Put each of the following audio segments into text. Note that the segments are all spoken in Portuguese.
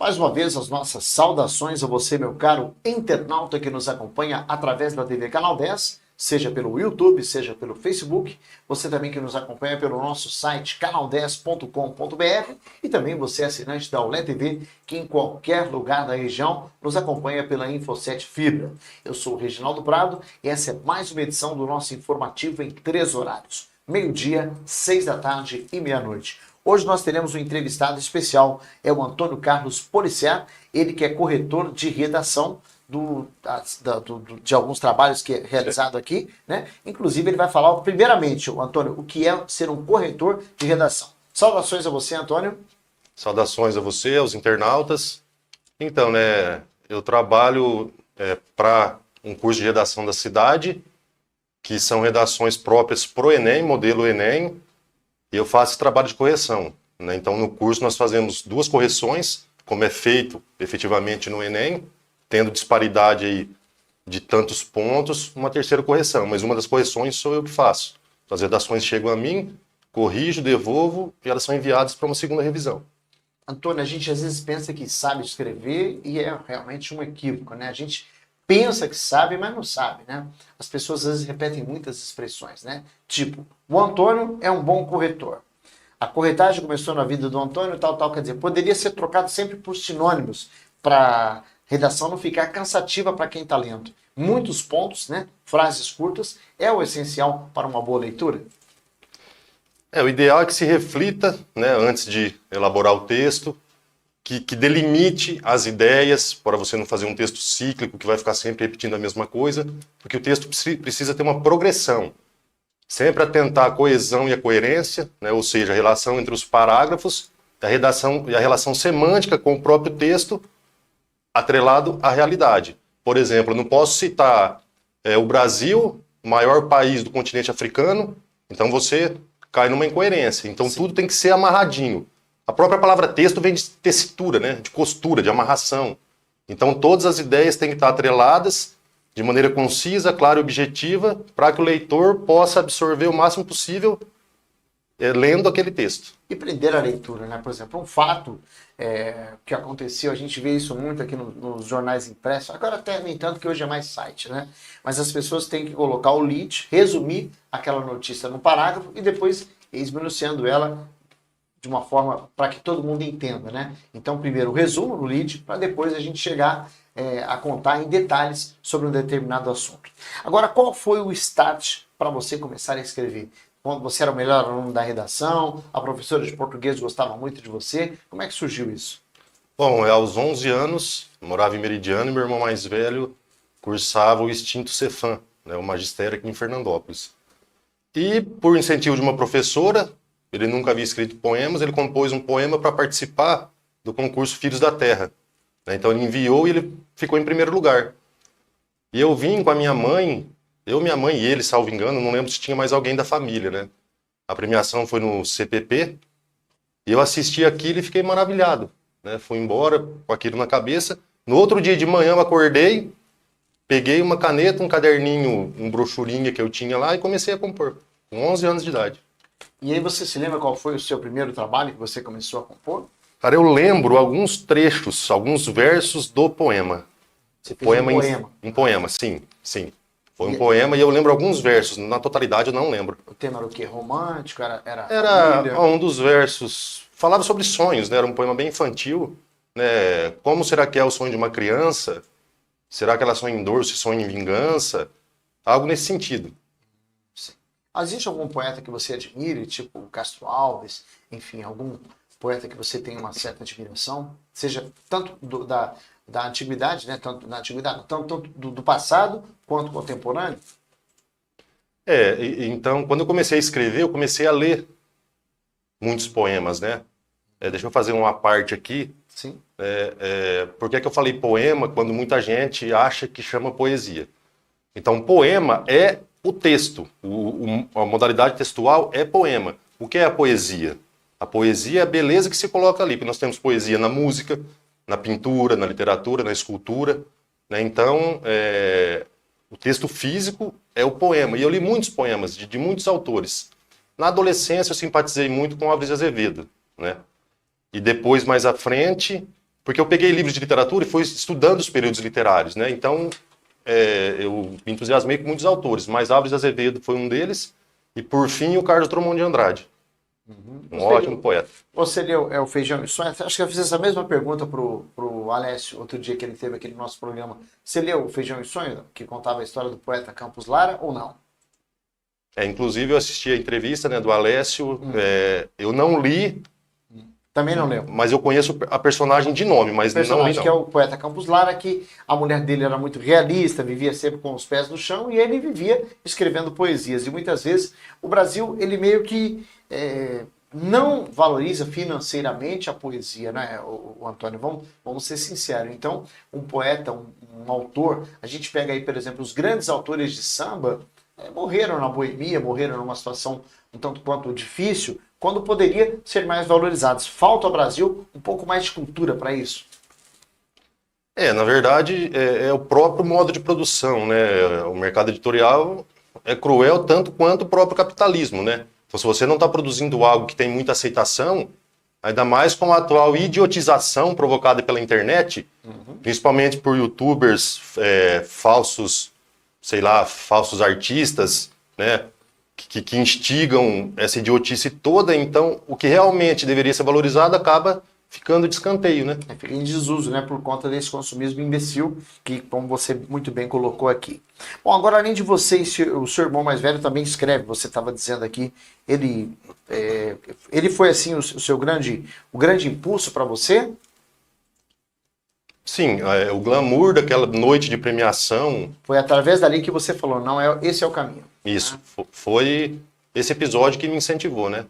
Mais uma vez, as nossas saudações a você, meu caro internauta que nos acompanha através da TV Canal 10, seja pelo YouTube, seja pelo Facebook, você também que nos acompanha pelo nosso site canal10.com.br e também você assinante da Olé TV, que em qualquer lugar da região nos acompanha pela Info7 Fibra. Eu sou o Reginaldo Prado e essa é mais uma edição do nosso informativo em 3 horários, meio-dia, 6 da tarde e meia-noite. Hoje nós teremos um entrevistado especial, é o Antônio Carlos Policiar, ele que é corretor de redação de alguns trabalhos que é realizado aqui, né? Inclusive ele vai falar, primeiramente, Antônio, o que é ser um corretor de redação. Saudações a você, Antônio. Saudações a você, aos internautas. Então, né, eu trabalho para um curso de redação da cidade, que são redações próprias para o Enem, modelo Enem, e eu faço esse trabalho de correção, né? Então, no curso nós fazemos 2 correções, como é feito efetivamente no Enem, tendo disparidade aí de tantos pontos, uma terceira correção, mas uma das correções sou eu que faço. As redações chegam a mim, corrijo, devolvo e elas são enviadas para uma segunda revisão. Antônio, a gente às vezes pensa que sabe escrever e é realmente um equívoco, né? A gente pensa que sabe, mas não sabe, né? As pessoas às vezes repetem muitas expressões, né? Tipo, o Antônio é um bom corretor. A corretagem começou na vida do Antônio, tal, quer dizer, poderia ser trocado sempre por sinônimos para redação não ficar cansativa para quem está lendo. Muitos pontos, né? Frases curtas, é o essencial para uma boa leitura. O ideal é que se reflita, né, antes de elaborar o texto, que delimite as ideias, para você não fazer um texto cíclico, que vai ficar sempre repetindo a mesma coisa, porque o texto precisa ter uma progressão. Sempre atentar à coesão e à coerência, né, ou seja, a relação entre os parágrafos, a redação e a relação semântica com o próprio texto, atrelado à realidade. Por exemplo, eu não posso citar o Brasil, maior país do continente africano, então você cai numa incoerência. Então Sim. Tudo tem que ser amarradinho. A própria palavra texto vem de tessitura, né? De costura, de amarração. Então todas as ideias têm que estar atreladas de maneira concisa, clara e objetiva, para que o leitor possa absorver o máximo possível lendo aquele texto. E prender a leitura, né? Por exemplo, um fato que aconteceu, a gente vê isso muito aqui nos jornais impressos, agora até nem tanto que hoje é mais site, né? Mas as pessoas têm que colocar o lead, resumir aquela notícia no parágrafo e depois esmiuçando ela de uma forma para que todo mundo entenda, né? Então, primeiro o resumo no lead, para depois a gente chegar a contar em detalhes sobre um determinado assunto. Agora, qual foi o start para você começar a escrever? Quando você era o melhor aluno da redação, a professora de português gostava muito de você, como é que surgiu isso? Bom, aos 11 anos, morava em Meridiano e meu irmão mais velho cursava o extinto Cefam, né, o magistério aqui em Fernandópolis. E por incentivo de uma professora, ele nunca havia escrito poemas, ele compôs um poema para participar do concurso Filhos da Terra. Então ele enviou e ele ficou em primeiro lugar. E eu vim com a minha mãe, minha mãe e ele, salvo engano, não lembro se tinha mais alguém da família, né? A premiação foi no CPP, e eu assisti aquilo e fiquei maravilhado, né? Fui embora com aquilo na cabeça. No outro dia de manhã eu acordei, peguei uma caneta, um caderninho, um brochurinha que eu tinha lá e comecei a compor, com 11 anos de idade. E aí você se lembra qual foi o seu primeiro trabalho que você começou a compor? Cara, eu lembro alguns trechos, alguns versos do poema. Você fez um poema? Um poema, sim. Foi um poema e eu lembro alguns versos, na totalidade eu não lembro. O tema era o quê? Romântico? Era um dos versos, falava sobre sonhos, né? Era um poema bem infantil, né? Como será que é o sonho de uma criança? Será que ela sonha em dor, se sonha em vingança? Algo nesse sentido. Sim. Existe algum poeta que você admire, tipo Castro Alves, enfim, algum poeta que você tem uma certa admiração? Seja tanto da antiguidade, né? Tanto do passado quanto contemporâneo? Então, quando eu comecei a escrever, eu comecei a ler muitos poemas, né? Deixa eu fazer uma parte aqui. Sim. Por que eu falei poema quando muita gente acha que chama poesia? Então, poema é o texto. A modalidade textual é poema. O que é a poesia? A poesia é a beleza que se coloca ali, porque nós temos poesia na música, na pintura, na literatura, na escultura, né? Então, o texto físico é o poema. E eu li muitos poemas de muitos autores. Na adolescência, eu simpatizei muito com Álvares de Azevedo, né? E depois, mais à frente, Porque eu peguei livros de literatura e fui estudando os períodos literários, né? Então, eu me entusiasmei com muitos autores, mas Álvares de Azevedo foi um deles, e por fim o Carlos Drummond de Andrade. Um ótimo poeta. Você leu o Feijão e Sonho? Acho que eu fiz essa mesma pergunta pro Alessio outro dia que ele teve aqui no nosso programa. Você leu o Feijão e Sonho, que contava a história do poeta Campos Lara, ou não? Inclusive eu assisti a entrevista, né, do Alessio, eu não li. Também não leu. Mas eu conheço a personagem de nome, mas não li não. Que é o poeta Campos Lara, que a mulher dele era muito realista, vivia sempre com os pés no chão, e ele vivia escrevendo poesias. E muitas vezes o Brasil, ele meio que não valoriza financeiramente a poesia, né, o Antônio? Vamos ser sinceros. Então, um poeta, um autor, a gente pega aí, por exemplo, os grandes autores de samba, morreram na boemia, morreram numa situação um tanto quanto difícil, quando poderia ser mais valorizados. Falta ao Brasil um pouco mais de cultura para isso. Na verdade, é o próprio modo de produção, né? O mercado editorial é cruel tanto quanto o próprio capitalismo, né? Então, se você não está produzindo algo que tem muita aceitação, ainda mais com a atual idiotização provocada pela internet, principalmente por youtubers falsos, sei lá, falsos artistas, né? Que instigam essa idiotice toda, então o que realmente deveria ser valorizado acaba ficando de escanteio, né? Fica em desuso, né? Por conta desse consumismo imbecil, que, como você muito bem colocou aqui. Bom, agora além de você, o seu irmão mais velho também escreve, você estava dizendo aqui, ele foi assim o grande impulso para você? Sim, o glamour daquela noite de premiação. Foi através dali que você falou, não, esse é o caminho. Isso, foi esse episódio que me incentivou, né?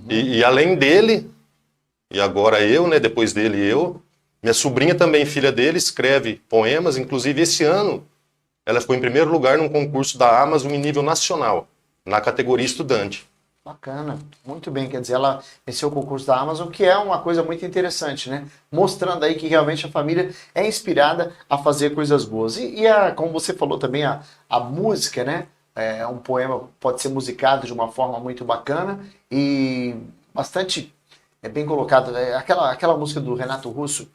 E além dele, e agora eu, né? Depois dele eu, minha sobrinha também, filha dele, escreve poemas. Inclusive esse ano ela ficou em primeiro lugar num concurso da Amazon em nível nacional, na categoria estudante. Bacana, muito bem, quer dizer, ela venceu o concurso da Amazon, que é uma coisa muito interessante, né? Mostrando aí que realmente a família é inspirada a fazer coisas boas. Como você falou também, a música, né? Um poema pode ser musicado de uma forma muito bacana e bastante bem colocado. Aquela música do Renato Russo,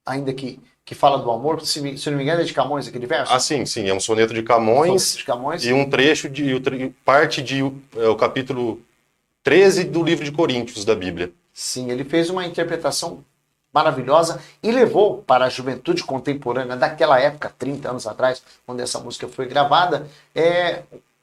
ainda que fala do amor, se não me engano é de Camões aquele verso? Ah, sim, é um soneto de Camões, e um trecho parte o capítulo 13 do livro de Coríntios da Bíblia. Sim, ele fez uma interpretação maravilhosa e levou para a juventude contemporânea daquela época, 30 anos atrás, quando essa música foi gravada,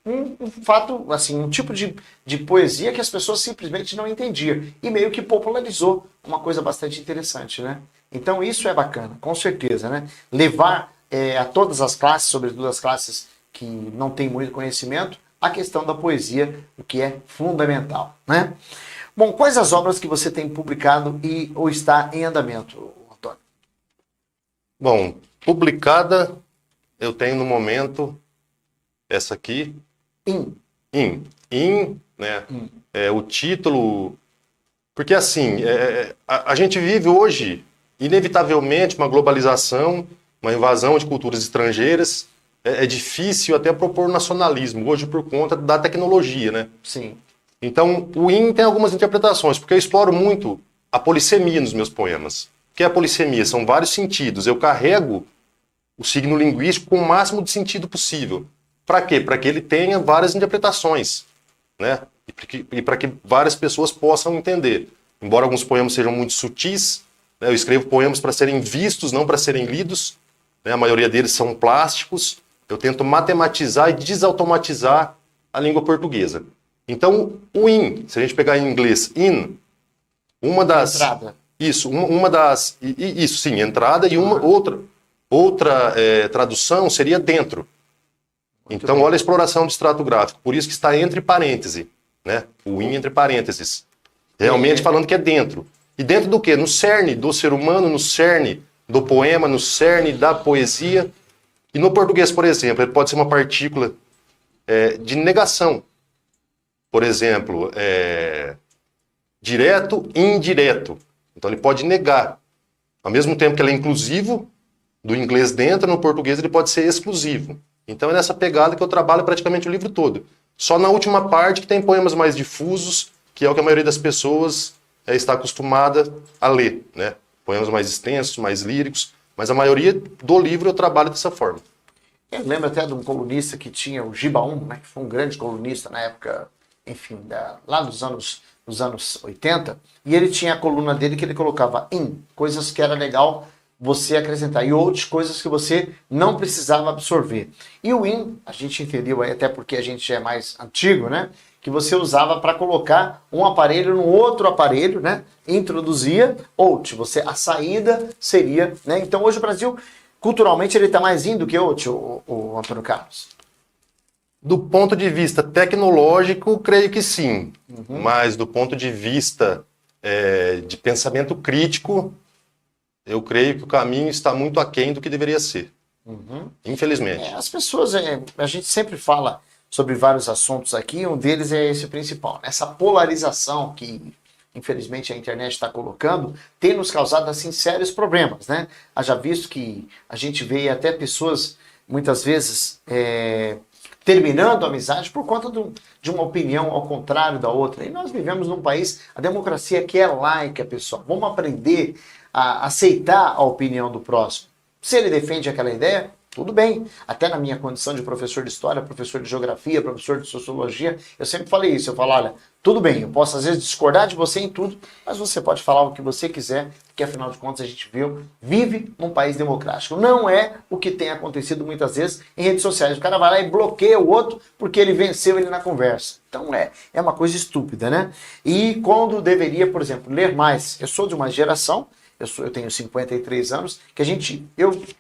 um fato, assim, um tipo de poesia que as pessoas simplesmente não entendiam e meio que popularizou uma coisa bastante interessante, né? Então isso é bacana, com certeza, né? Levar a todas as classes, sobretudo as classes que não têm muito conhecimento, a questão da poesia, o que é fundamental, né? Bom, quais as obras que você tem publicado ou está em andamento, Antônio? Bom, publicada eu tenho no momento essa aqui. Né? O título... Porque assim, a gente vive hoje, inevitavelmente, uma globalização, uma invasão de culturas estrangeiras. É difícil até propor nacionalismo, hoje por conta da tecnologia, né? Sim. Então, o tem algumas interpretações, porque eu exploro muito a polissemia nos meus poemas. O que é a polissemia? São vários sentidos. Eu carrego o signo linguístico com o máximo de sentido possível. Para quê? Para que ele tenha várias interpretações, né? E para que várias pessoas possam entender. Embora alguns poemas sejam muito sutis, né? Eu escrevo poemas para serem vistos, não para serem lidos, né? A maioria deles são plásticos. Eu tento matematizar e desautomatizar a língua portuguesa. Então, o se a gente pegar em inglês, uma das... Entrada. Isso, uma das... Isso, sim, entrada, e uma outra tradução seria dentro. Muito então, bem. olha a exploração do extrato gráfico. Por isso que está entre parênteses, né? O entre parênteses. Realmente falando que é dentro. E dentro do quê? No cerne do ser humano, no cerne do poema, no cerne da poesia. E no português, por exemplo, ele pode ser uma partícula de negação. Por exemplo, direto e indireto. Então ele pode negar. Ao mesmo tempo que ele é inclusivo, do inglês dentro, no português ele pode ser exclusivo. Então é nessa pegada que eu trabalho praticamente o livro todo. Só na última parte que tem poemas mais difusos, que é o que a maioria das pessoas está acostumada a ler, né? poemas mais extensos, mais líricos, mas a maioria do livro eu trabalho dessa forma. Eu lembro até de um colunista que tinha o Gibaum, né, que foi um grande colunista na época, enfim, lá nos anos 80, e ele tinha a coluna dele que ele colocava coisas que era legal você acrescentar, e outras coisas que você não precisava absorver. E o a gente entendeu aí, até porque a gente é mais antigo, né? Que você usava para colocar um aparelho no outro aparelho, né? Introduzia, a saída seria, né? Então hoje o Brasil, culturalmente, ele está mais do que o Antônio Carlos. Do ponto de vista tecnológico, creio que sim. Mas do ponto de vista de pensamento crítico, eu creio que o caminho está muito aquém do que deveria ser. Infelizmente. As pessoas, a gente sempre fala sobre vários assuntos aqui, um deles é esse principal. Essa polarização que, infelizmente, a internet está colocando, tem nos causado, assim, sérios problemas, né? Haja visto que a gente vê até pessoas, muitas vezes, terminando a amizade por conta de uma opinião ao contrário da outra. E nós vivemos num país, a democracia que é laica, pessoal. Vamos aprender a aceitar a opinião do próximo. Se ele defende aquela ideia, tudo bem. Até na minha condição de professor de história, professor de geografia, professor de sociologia, eu sempre falei isso. Eu falo, olha, tudo bem, eu posso às vezes discordar de você em tudo, mas você pode falar o que você quiser, porque afinal de contas a gente vive num país democrático. Não é o que tem acontecido muitas vezes em redes sociais. O cara vai lá e bloqueia o outro porque ele venceu ele na conversa. Então é uma coisa estúpida, né? E quando deveria, por exemplo, ler mais. Eu sou de uma geração, eu tenho 53 anos, que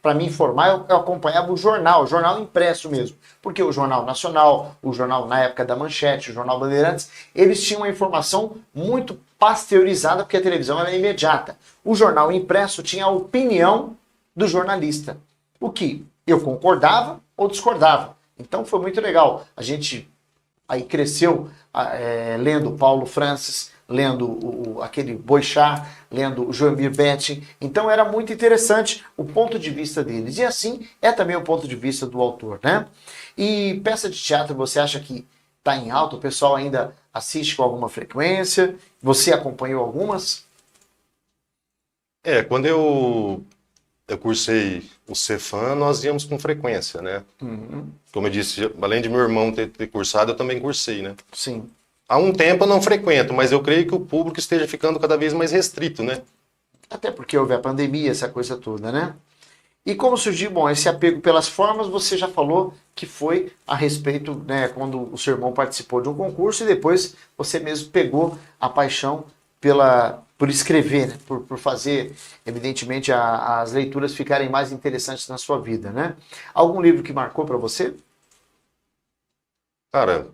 para me informar, eu acompanhava o jornal impresso mesmo. Porque o Jornal Nacional, o jornal na época da Manchete, o Jornal Bandeirantes, eles tinham uma informação muito pasteurizada, porque a televisão era imediata. O jornal impresso tinha a opinião do jornalista, o que eu concordava ou discordava. Então foi muito legal. A gente aí cresceu lendo Paulo Francis, lendo aquele Boechat, lendo o Joemir Betti. Então era muito interessante o ponto de vista deles. E assim é também o ponto de vista do autor, né? E peça de teatro, você acha que está em alta? O pessoal ainda assiste com alguma frequência? Você acompanhou algumas? Quando eu cursei o Cefam, nós íamos com frequência, né? Como eu disse, além de meu irmão ter cursado, eu também cursei, né? Sim. Há um tempo eu não frequento, mas eu creio que o público esteja ficando cada vez mais restrito, né? Até porque houve a pandemia, essa coisa toda, né? E como surgiu, esse apego pelas formas, você já falou que foi a respeito, né, quando o seu irmão participou de um concurso e depois você mesmo pegou a paixão por escrever, né? Por fazer, evidentemente, as leituras ficarem mais interessantes na sua vida, né? Algum livro que marcou para você? Cara,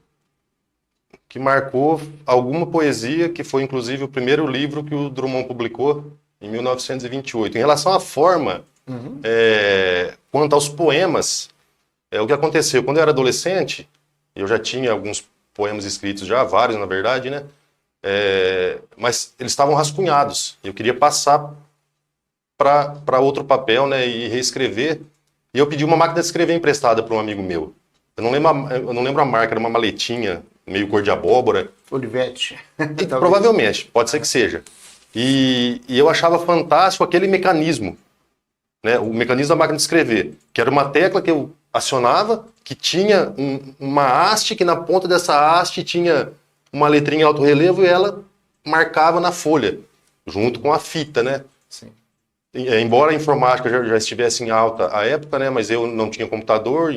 que marcou alguma poesia, que foi inclusive o primeiro livro que o Drummond publicou em 1928. Em relação à forma, quanto aos poemas, o que aconteceu? Quando eu era adolescente, eu já tinha alguns poemas escritos, já vários na verdade, né? Mas eles estavam rascunhados. Eu queria passar para outro papel, né, e reescrever. E eu pedi uma máquina de escrever emprestada para um amigo meu. Eu não lembro a marca, era uma maletinha, meio cor de abóbora. Olivetti. Provavelmente, pode ser que seja. E eu achava fantástico aquele mecanismo, né? O mecanismo da máquina de escrever, que era uma tecla que eu acionava, que tinha uma haste, que na ponta dessa haste tinha uma letrinha em alto relevo e ela marcava na folha, junto com a fita, né? Sim. Embora a informática já estivesse em alta à época, né? Mas eu não tinha computador,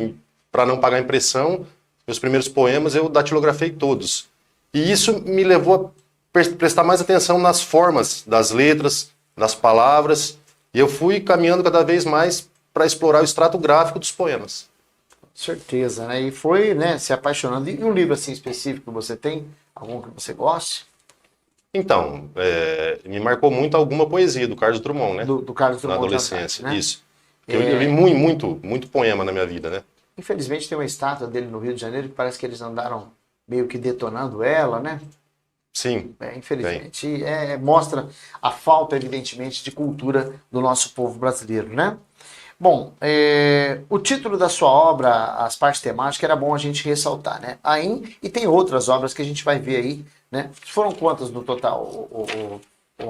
para não pagar impressão, meus primeiros poemas eu datilografei todos. E isso me levou a prestar mais atenção nas formas das letras, das palavras, e eu fui caminhando cada vez mais para explorar o extrato gráfico dos poemas. Certeza, né? E foi, né, se apaixonando. E um livro assim específico que você tem? Algum que você goste? Então, me marcou muito alguma poesia do Carlos Drummond, né? Do Carlos Drummond. Na adolescência, né? isso. Eu li muito poema na minha vida, né? Infelizmente tem uma estátua dele no Rio de Janeiro que parece que eles andaram meio que detonando ela, né? Sim. Infelizmente. Mostra a falta, evidentemente, de cultura do nosso povo brasileiro, né? Bom, o título da sua obra, as partes temáticas, era bom a gente ressaltar, né? E tem outras obras que a gente vai ver aí, né? Foram quantas no total, o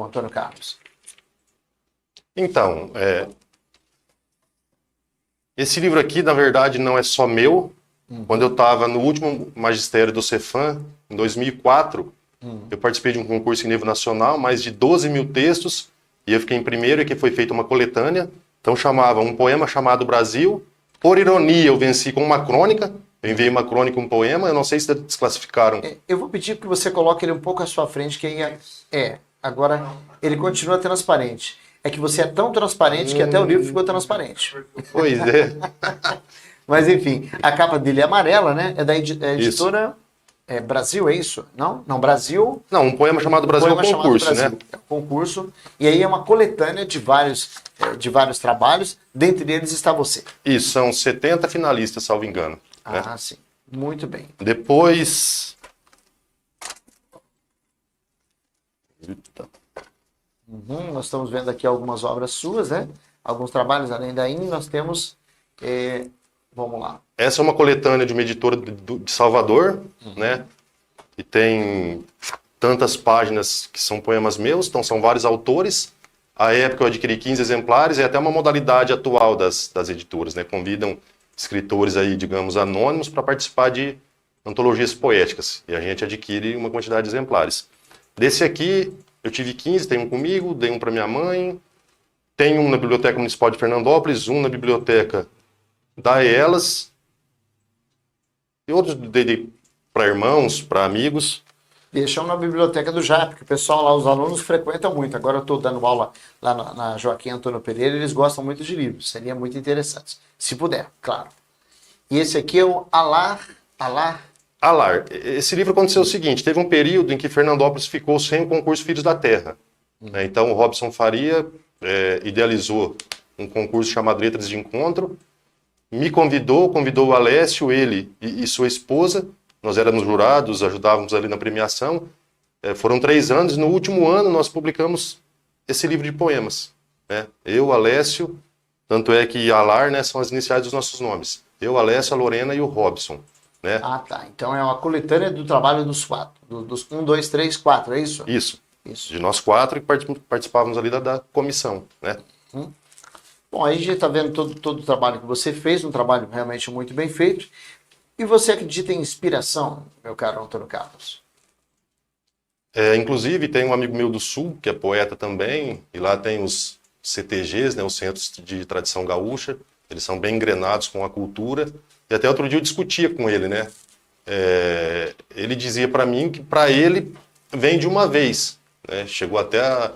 Antônio Carlos? Então, esse livro aqui, na verdade, não é só meu. Quando eu estava no último magistério do Cefam, em 2004, eu participei de um concurso em nível nacional, mais de 12 mil textos, e eu fiquei em primeiro, e que foi feita uma coletânea. Então chamava um poema chamado Brasil. Por ironia, eu venci com uma crônica. Eu enviei uma crônica, um poema. Eu não sei se desclassificaram. Eu vou pedir que você coloque ele um pouco à sua frente, que aí agora ele continua transparente. É que você é tão transparente que até o livro ficou transparente. Pois é. Mas enfim, a capa dele é amarela, né? É da editora Brasil, é isso? Não? Não, Brasil. Não, um poema chamado Brasil é um concurso, né? É um concurso. E aí é uma coletânea de vários trabalhos. Dentre eles está você. Isso, são 70 finalistas, salvo engano. Ah, né? sim. Muito bem. Depois. Nós estamos vendo aqui algumas obras suas, né? Alguns trabalhos além da IN. Nós temos. Vamos lá. Essa é uma coletânea de uma editora de Salvador, né? E tem tantas páginas que são poemas meus, então são vários autores. À época eu adquiri 15 exemplares, é até uma modalidade atual das editoras, né? Convidam escritores aí, digamos, anônimos para participar de antologias poéticas. E a gente adquire uma quantidade de exemplares. Desse aqui, eu tive 15, tem um comigo, dei um para minha mãe, tem um na Biblioteca Municipal de Fernandópolis, um na biblioteca da Elas, e outros dei para irmãos, para amigos. Deixam na biblioteca do JAP, porque o pessoal lá, os alunos frequentam muito. Agora eu estou dando aula lá na Joaquim Antônio Pereira, eles gostam muito de livros. Seria muito interessante. Se puder, claro. E esse aqui é o Alar. Esse livro aconteceu o seguinte, teve um período em que Fernandópolis ficou sem o concurso Filhos da Terra. Então o Robson Faria idealizou um concurso chamado Letras de Encontro, me convidou o Alessio, ele e sua esposa. Nós éramos jurados, ajudávamos ali na premiação. Foram 3 anos, e no último ano nós publicamos esse livro de poemas. Né? Eu, Alessio, tanto é que Alar, né, são as iniciais dos nossos nomes. Eu, Alessio, a Lorena e o Robson. Né? Ah, tá. Então é uma coletânea do trabalho dos 4. Dos 1, 2, 3, 4, é isso? Isso. De nós 4 que participávamos ali da comissão. Né? Bom, aí a gente está vendo todo o trabalho que você fez, um trabalho realmente muito bem feito. E você acredita em inspiração, meu caro Antônio Carlos? Inclusive, tem um amigo meu do Sul, que é poeta também, e lá tem os CTGs, né, os Centros de Tradição Gaúcha. Eles são bem engrenados com a cultura. E até outro dia eu discutia com ele, né? Ele dizia para mim que para ele vem de uma vez. Né? Chegou até a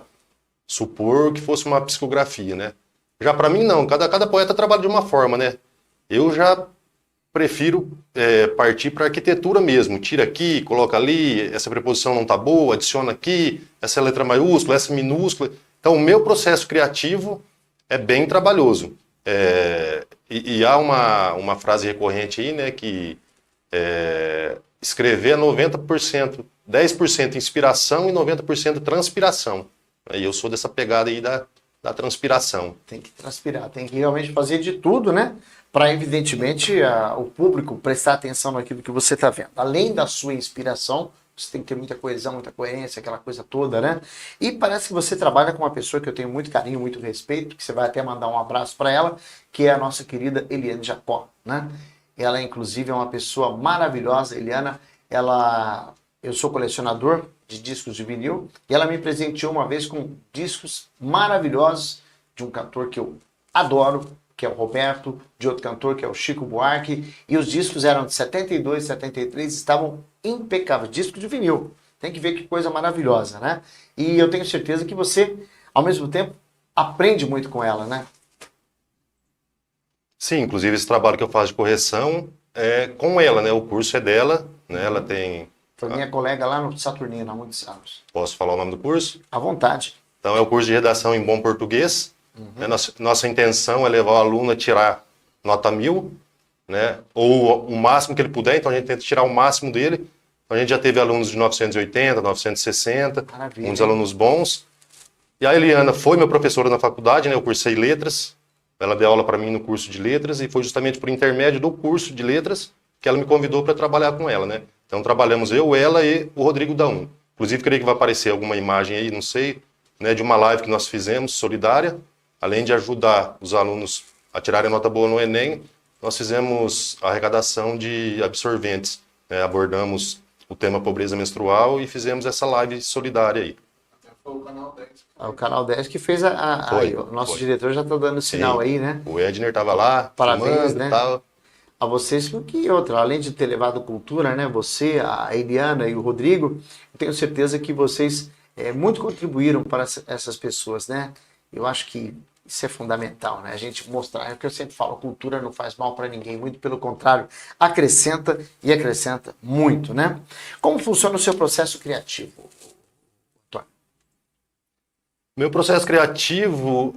supor que fosse uma psicografia, né? Já para mim não, cada poeta trabalha de uma forma, né? Eu já prefiro partir para arquitetura mesmo. Tira aqui, coloca ali, essa preposição não está boa, adiciona aqui, essa letra maiúscula, essa minúscula. Então o meu processo criativo é bem trabalhoso. E há uma frase recorrente aí, né, que escrever é 90%, 10% inspiração e 90% transpiração. E eu sou dessa pegada aí da transpiração. Tem que transpirar, tem que realmente fazer de tudo, né? Para, evidentemente, o público prestar atenção naquilo que você está vendo. Além da sua inspiração, você tem que ter muita coesão, muita coerência, aquela coisa toda, né? E parece que você trabalha com uma pessoa que eu tenho muito carinho, muito respeito, que você vai até mandar um abraço para ela, que é a nossa querida Eliane Jacó, né? Ela, inclusive, é uma pessoa maravilhosa. Eliana, eu sou colecionador de discos de vinil, e ela me presenteou uma vez com discos maravilhosos de um cantor que eu adoro, que é o Roberto, de outro cantor, que é o Chico Buarque, e os discos eram de 72, 73, estavam impecáveis, disco de vinil. Tem que ver que coisa maravilhosa, né? E eu tenho certeza que você, ao mesmo tempo, aprende muito com ela, né? Sim, inclusive esse trabalho que eu faço de correção é com ela, né? O curso é dela, né? Ela tem... Foi minha colega lá no Saturnino há muitos anos. Posso falar o nome do curso? À vontade. Então é o curso de redação em bom português. Nossa intenção é levar o aluno a tirar nota 1000, né? Ou o máximo que ele puder, então a gente tenta tirar o máximo dele. A gente já teve alunos de 980, 960, Maravilha. uns alunos bons. E a Eliana foi minha professora na faculdade, né? Eu cursei letras. Ela deu aula para mim no curso de letras e foi justamente por intermédio do curso de letras que ela me convidou para trabalhar com ela, né? Então trabalhamos eu, ela e o Rodrigo Daum. Inclusive creio que vai aparecer alguma imagem aí, não sei, né, de uma live que nós fizemos, solidária, além de ajudar os alunos a tirarem nota boa no Enem, nós fizemos a arrecadação de absorventes, né? Abordamos o tema pobreza menstrual e fizemos essa live solidária aí. Foi o Canal 10. O Canal 10 que fez o nosso diretor já está dando sinal. Sim, aí, né? O Edner estava lá, parabéns, né? Tal. A vocês, que outra, além de ter levado cultura, né? Você, a Eliana e o Rodrigo, eu tenho certeza que vocês muito contribuíram para essas pessoas, né? Eu acho que isso é fundamental, né? A gente mostrar, é o que eu sempre falo, a cultura não faz mal para ninguém, muito pelo contrário, acrescenta e acrescenta muito, né? Como funciona o seu processo criativo? Meu processo criativo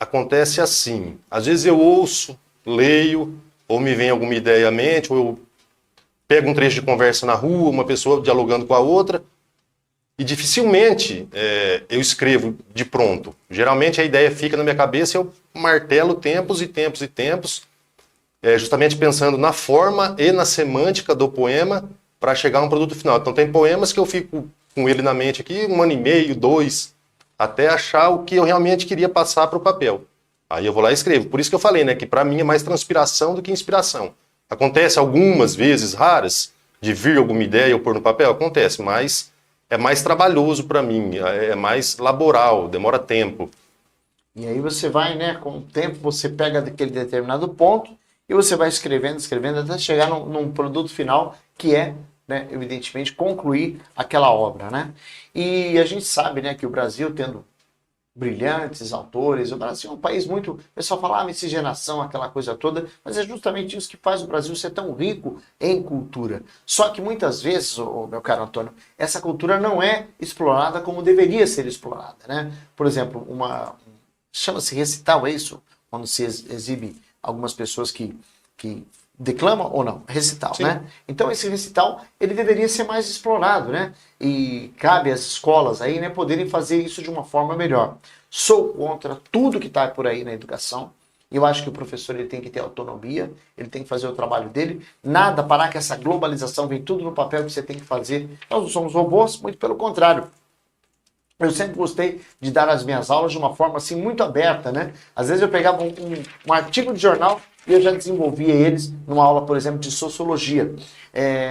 acontece assim. Às vezes eu ouço, leio, ou me vem alguma ideia à mente, ou eu pego um trecho de conversa na rua, uma pessoa dialogando com a outra, e dificilmente eu escrevo de pronto. Geralmente a ideia fica na minha cabeça e eu martelo tempos e tempos e tempos, justamente pensando na forma e na semântica do poema para chegar a um produto final. Então tem poemas que eu fico com ele na mente aqui, 1 ano e meio, 2, até achar o que eu realmente queria passar para o papel. Aí eu vou lá e escrevo. Por isso que eu falei, né, que para mim é mais transpiração do que inspiração. Acontece algumas vezes raras de vir alguma ideia eu pôr no papel? Acontece, mas é mais trabalhoso para mim, é mais laboral, demora tempo. E aí você vai, né, com o tempo você pega daquele determinado ponto e você vai escrevendo, até chegar num produto final que é, né, evidentemente, concluir aquela obra, né? E a gente sabe, né, que o Brasil, tendo brilhantes autores, o Brasil é um país muito... O pessoal fala, miscigenação, aquela coisa toda, mas é justamente isso que faz o Brasil ser tão rico em cultura. Só que muitas vezes, meu caro Antônio, essa cultura não é explorada como deveria ser explorada, né? Por exemplo, chama-se recital, é isso? Quando se exibe algumas pessoas que declamam ou não? Recital, sim, né? Então esse recital, ele deveria ser mais explorado, né? E cabe às escolas aí, né, poderem fazer isso de uma forma melhor. Sou contra tudo que está por aí na educação. Eu acho que o professor ele tem que ter autonomia, ele tem que fazer o trabalho dele. Nada parar que essa globalização vem tudo no papel que você tem que fazer. Nós não somos robôs, muito pelo contrário. Eu sempre gostei de dar as minhas aulas de uma forma assim muito aberta, né? Às vezes eu pegava um artigo de jornal e eu já desenvolvia eles numa aula, por exemplo, de sociologia.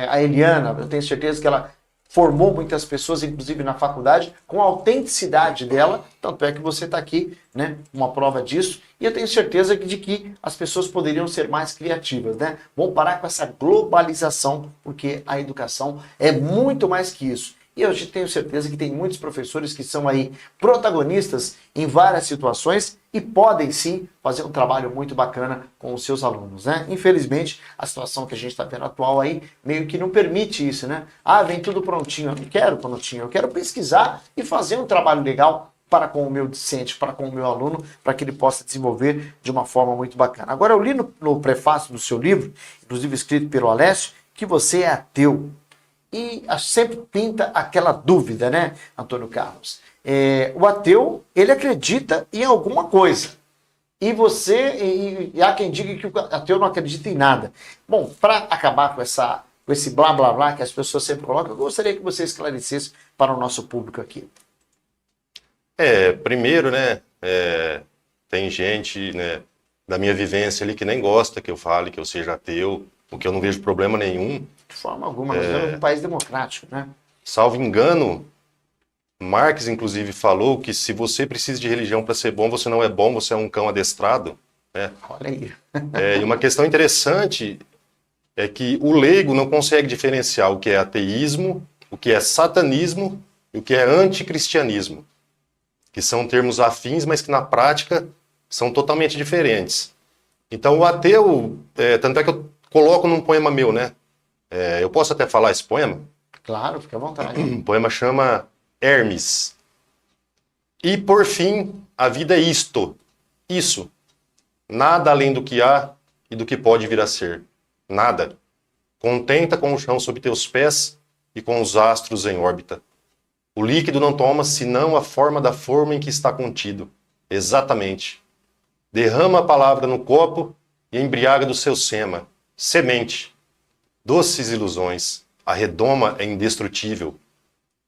A Eliana, eu tenho certeza que ela formou muitas pessoas, inclusive na faculdade, com a autenticidade dela, tanto é que você está aqui, né, uma prova disso, e eu tenho certeza de que as pessoas poderiam ser mais criativas, né? Vamos parar com essa globalização, porque a educação é muito mais que isso. E eu tenho certeza que tem muitos professores que são aí protagonistas em várias situações e podem sim fazer um trabalho muito bacana com os seus alunos, né? Infelizmente, a situação que a gente está vendo atual aí meio que não permite isso, né? Vem tudo prontinho. Eu não quero prontinho, eu quero pesquisar e fazer um trabalho legal para com o meu discente, para com o meu aluno, para que ele possa desenvolver de uma forma muito bacana. Agora, eu li no prefácio do seu livro, inclusive escrito pelo Alessio, que você é ateu. E sempre pinta aquela dúvida, né, Antônio Carlos? O ateu, ele acredita em alguma coisa. E há quem diga que o ateu não acredita em nada. Bom, para acabar com esse blá blá blá que as pessoas sempre colocam, eu gostaria que você esclarecesse para o nosso público aqui. Primeiro, né, tem gente, né, da minha vivência ali que nem gosta que eu fale que eu seja ateu, porque eu não vejo problema nenhum. De forma alguma, nós vivemos um país democrático, né? Salvo engano, Marx, inclusive, falou que se você precisa de religião para ser bom, você não é bom, você é um cão adestrado. Né? Olha aí. E uma questão interessante é que o leigo não consegue diferenciar o que é ateísmo, o que é satanismo e o que é anticristianismo, que são termos afins, mas que na prática são totalmente diferentes. Então o ateu, tanto é que eu coloco num poema meu, né? Eu posso até falar esse poema? Claro, fica à vontade. O poema chama Hermes. E por fim, a vida é isto, isso. Nada além do que há e do que pode vir a ser. Nada. Contenta com o chão sob teus pés e com os astros em órbita. O líquido não toma senão a forma da forma em que está contido. Exatamente. Derrama a palavra no copo e embriaga do seu sema. Semente. Doces ilusões. A redoma é indestrutível.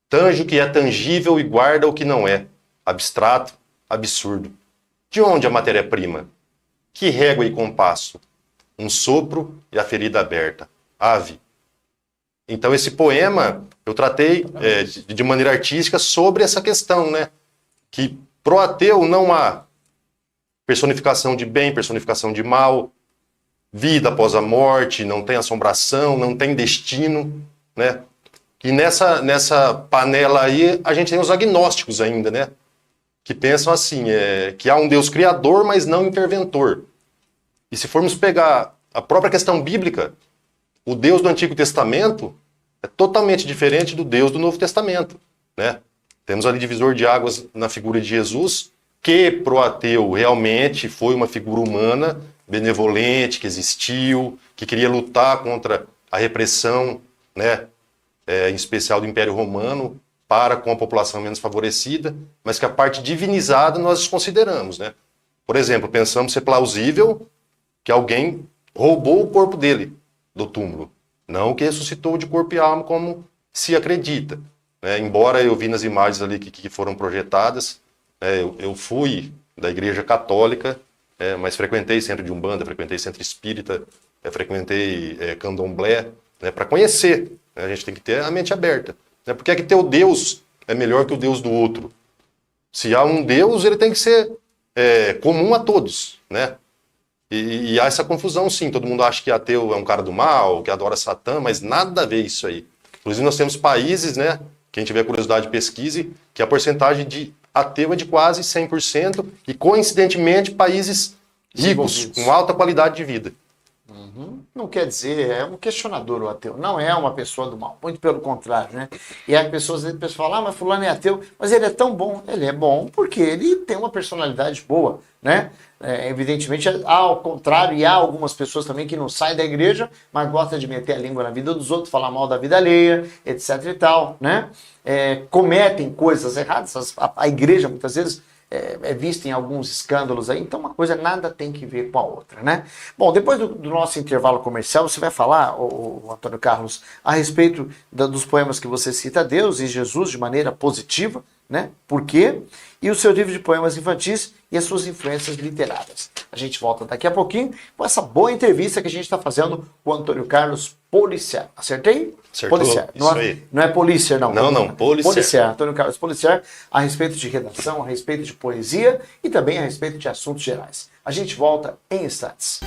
Tange o que é tangível e guarda o que não é. Abstrato, absurdo. De onde a matéria-prima? Que régua e compasso? Um sopro e a ferida aberta. Ave. Então esse poema eu tratei de maneira artística sobre essa questão, né? Que pro ateu não há personificação de bem, personificação de mal, vida após a morte, não tem assombração, não tem destino, né? E nessa panela aí a gente tem os agnósticos ainda, né? Que pensam assim, que há um Deus criador, mas não interventor. E se formos pegar a própria questão bíblica, o Deus do Antigo Testamento é totalmente diferente do Deus do Novo Testamento, né? Temos ali divisor de águas na figura de Jesus, que pro ateu realmente foi uma figura humana, benevolente, que existiu, que queria lutar contra a repressão, né? Em especial do Império Romano, para com a população menos favorecida, mas que a parte divinizada nós desconsideramos, né? Por exemplo, pensamos ser plausível que alguém roubou o corpo dele do túmulo, não que ressuscitou de corpo e alma como se acredita, né? Embora eu vi nas imagens ali que foram projetadas, eu fui da Igreja Católica, mas frequentei centro de Umbanda, frequentei centro espírita, frequentei candomblé, né, para conhecer. A gente tem que ter a mente aberta. Né? Por que é que teu Deus é melhor que o Deus do outro? Se há um Deus, ele tem que ser comum a todos, né? E há essa confusão, sim. Todo mundo acha que ateu é um cara do mal, que adora Satã, mas nada a ver isso aí. Inclusive, nós temos países, né? Quem tiver curiosidade, pesquise, que a porcentagem de ateu é de quase 100%, e, coincidentemente, países ricos, com alta qualidade de vida. Não quer dizer, é um questionador o ateu, não é uma pessoa do mal, muito pelo contrário, né? E as pessoas falam, mas fulano é ateu, mas ele é tão bom. Ele é bom porque ele tem uma personalidade boa, né? Evidentemente, ao contrário, e há algumas pessoas também que não saem da igreja, mas gostam de meter a língua na vida dos outros, falar mal da vida alheia, etc e tal, né? Cometem coisas erradas, a igreja muitas vezes é vista em alguns escândalos aí, então uma coisa nada tem que ver com a outra, né? Bom, depois do nosso intervalo comercial, você vai falar, o Antônio Carlos, a respeito dos poemas que você cita a Deus e Jesus de maneira positiva, né? Por quê? E o seu livro de poemas infantis e as suas influências literárias. A gente volta daqui a pouquinho com essa boa entrevista que a gente está fazendo com o Antônio Carlos Policiar. Acertei? Acertou, Policiar. isso Não é Policiar, não. Não, Policiar. Policiar. Antônio Carlos Policiar, a respeito de redação, a respeito de poesia e também a respeito de assuntos gerais. A gente volta em instantes.